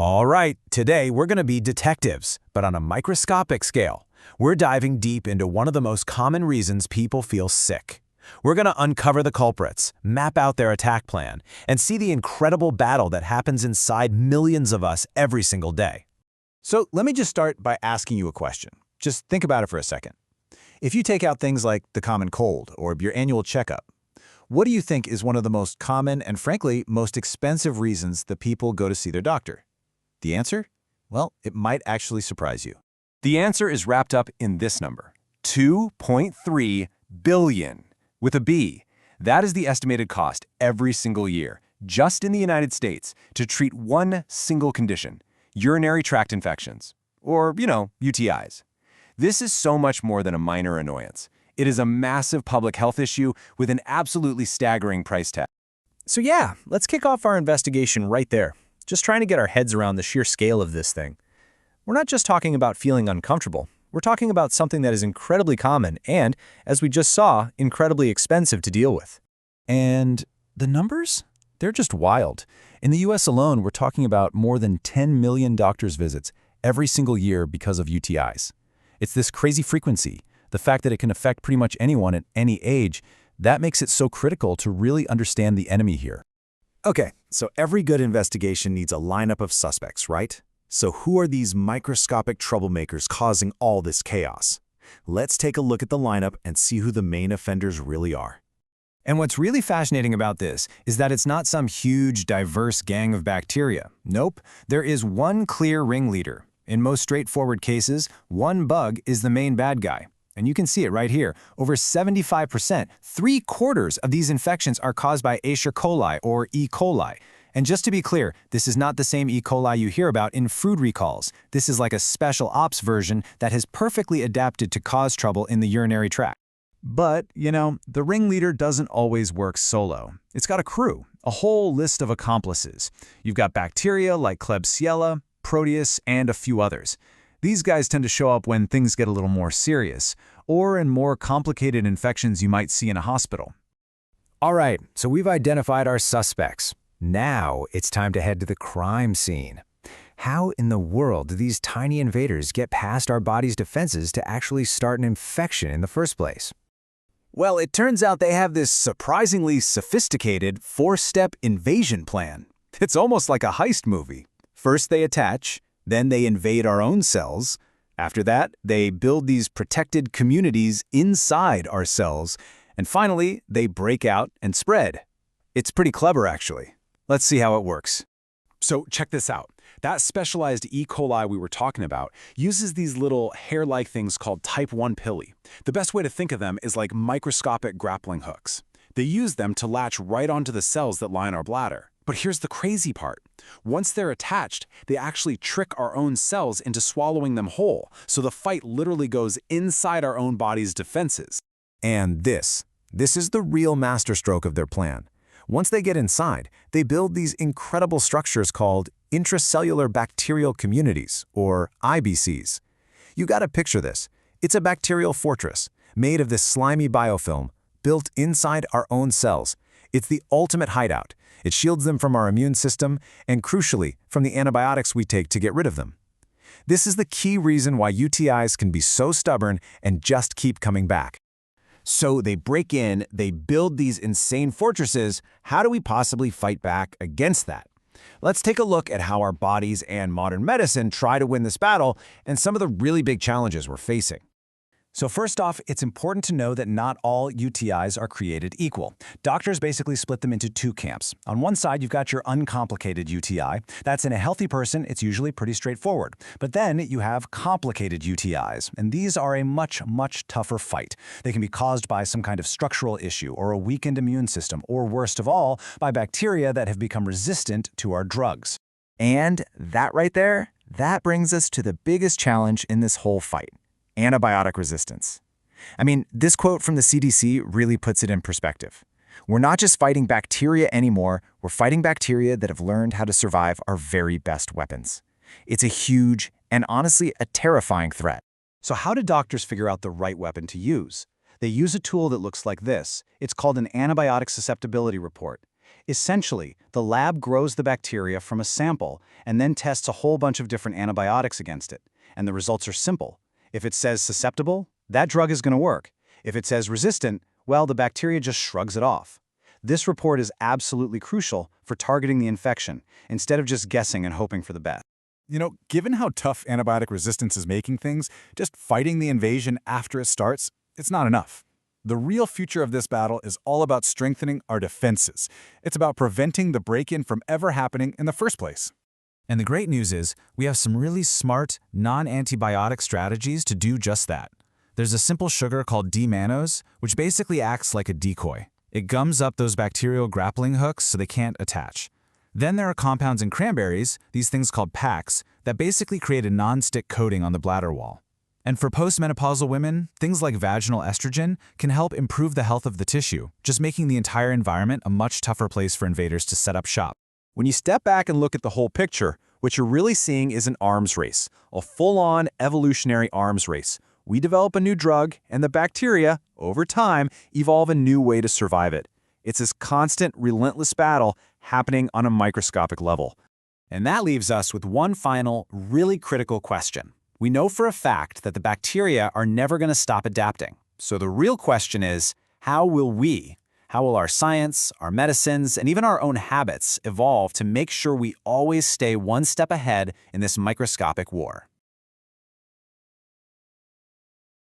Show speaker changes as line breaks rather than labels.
All right, today we're going to be detectives, but on a microscopic scale. We're diving deep into one of the most common reasons people feel sick. We're going to uncover the culprits, map out their attack plan, and see the incredible battle that happens inside millions of us every single day.
So let me just start by asking you a question. Just think about it for a second. If you take out things like the common cold or your annual checkup, what do you think is one of the most common and frankly most expensive reasons that people go to see their doctor? The answer? Well, it might actually surprise you.
The answer is wrapped up in this number, 2.3 billion, with a B. That is the estimated cost every single year, just in the United States, to treat one single condition, urinary tract infections, or, UTIs. This is so much more than a minor annoyance. It is a massive public health issue with an absolutely staggering price tag.
So yeah, let's kick off our investigation right there. Just trying to get our heads around the sheer scale of this thing. We're not just talking about feeling uncomfortable. We're talking about something that is incredibly common and, as we just saw, incredibly expensive to deal with.
And the numbers? They're just wild. In the US alone, we're talking about more than 10 million doctor's visits every single year because of UTIs. It's this crazy frequency, the fact that it can affect pretty much anyone at any age, that makes it so critical to really understand the enemy here.
Okay, so every good investigation needs a lineup of suspects, right? So who are these microscopic troublemakers causing all this chaos? Let's take a look at the lineup and see who the main offenders really are.
And what's really fascinating about this is that it's not some huge, diverse gang of bacteria. Nope, there is one clear ringleader. In most straightforward cases, one bug is the main bad guy. And you can see it right here. Over 75%, 3/4 of these infections are caused by Escherichia coli or E. coli. And just to be clear, this is not the same E. coli you hear about in food recalls. This is like a special ops version that has perfectly adapted to cause trouble in the urinary tract.
But, the ringleader doesn't always work solo. It's got a crew, a whole list of accomplices. You've got bacteria like Klebsiella, Proteus, and a few others. These guys tend to show up when things get a little more serious, or in more complicated infections you might see in a hospital.
All right, so we've identified our suspects. Now it's time to head to the crime scene. How in the world do these tiny invaders get past our body's defenses to actually start an infection in the first place?
Well, it turns out they have this surprisingly sophisticated 4-step invasion plan. It's almost like a heist movie. First they attach, then they invade our own cells. After that, they build these protected communities inside our cells. And finally, they break out and spread. It's pretty clever, actually. Let's see how it works.
So check this out. That specialized E. coli we were talking about uses these little hair-like things called type 1 pili. The best way to think of them is like microscopic grappling hooks. They use them to latch right onto the cells that line our bladder. But here's the crazy part. Once they're attached, they actually trick our own cells into swallowing them whole, so the fight literally goes inside our own body's defenses.
And this is the real masterstroke of their plan. Once they get inside, they build these incredible structures called intracellular bacterial communities, or IBCs. You gotta picture this. It's a bacterial fortress, made of this slimy biofilm, built inside our own cells. It's the ultimate hideout. It shields them from our immune system and, crucially, from the antibiotics we take to get rid of them. This is the key reason why UTIs can be so stubborn and just keep coming back.
So they break in, they build these insane fortresses. How do we possibly fight back against that? Let's take a look at how our bodies and modern medicine try to win this battle and some of the really big challenges we're facing. So first off, it's important to know that not all UTIs are created equal. Doctors basically split them into two camps. On one side, you've got your uncomplicated UTI. That's in a healthy person, it's usually pretty straightforward. But then you have complicated UTIs, and these are a much, much tougher fight. They can be caused by some kind of structural issue or a weakened immune system, or worst of all, by bacteria that have become resistant to our drugs.
And that right there, that brings us to the biggest challenge in this whole fight. Antibiotic resistance. I mean, this quote from the CDC really puts it in perspective. We're not just fighting bacteria anymore, we're fighting bacteria that have learned how to survive our very best weapons. It's a huge and honestly a terrifying threat.
So how do doctors figure out the right weapon to use? They use a tool that looks like this. It's called an antibiotic susceptibility report. Essentially, the lab grows the bacteria from a sample and then tests a whole bunch of different antibiotics against it. And the results are simple. If it says susceptible, that drug is going to work. If it says resistant, well, the bacteria just shrugs it off. This report is absolutely crucial for targeting the infection, instead of just guessing and hoping for the best.
Given how tough antibiotic resistance is making things, just fighting the invasion after it starts, it's not enough. The real future of this battle is all about strengthening our defenses. It's about preventing the break-in from ever happening in the first place.
And the great news is, we have some really smart, non-antibiotic strategies to do just that. There's a simple sugar called D-mannose, which basically acts like a decoy. It gums up those bacterial grappling hooks so they can't attach. Then there are compounds in cranberries, these things called PACs, that basically create a non-stick coating on the bladder wall. And for postmenopausal women, things like vaginal estrogen can help improve the health of the tissue, just making the entire environment a much tougher place for invaders to set up shop.
When you step back and look at the whole picture, what you're really seeing is an arms race, a full-on evolutionary arms race. We develop a new drug, and the bacteria, over time, evolve a new way to survive it. It's this constant, relentless battle happening on a microscopic level. And that leaves us with one final, really critical question. We know for a fact that the bacteria are never going to stop adapting. So the real question is, how will our science, our medicines, and even our own habits evolve to make sure we always stay one step ahead in this microscopic war?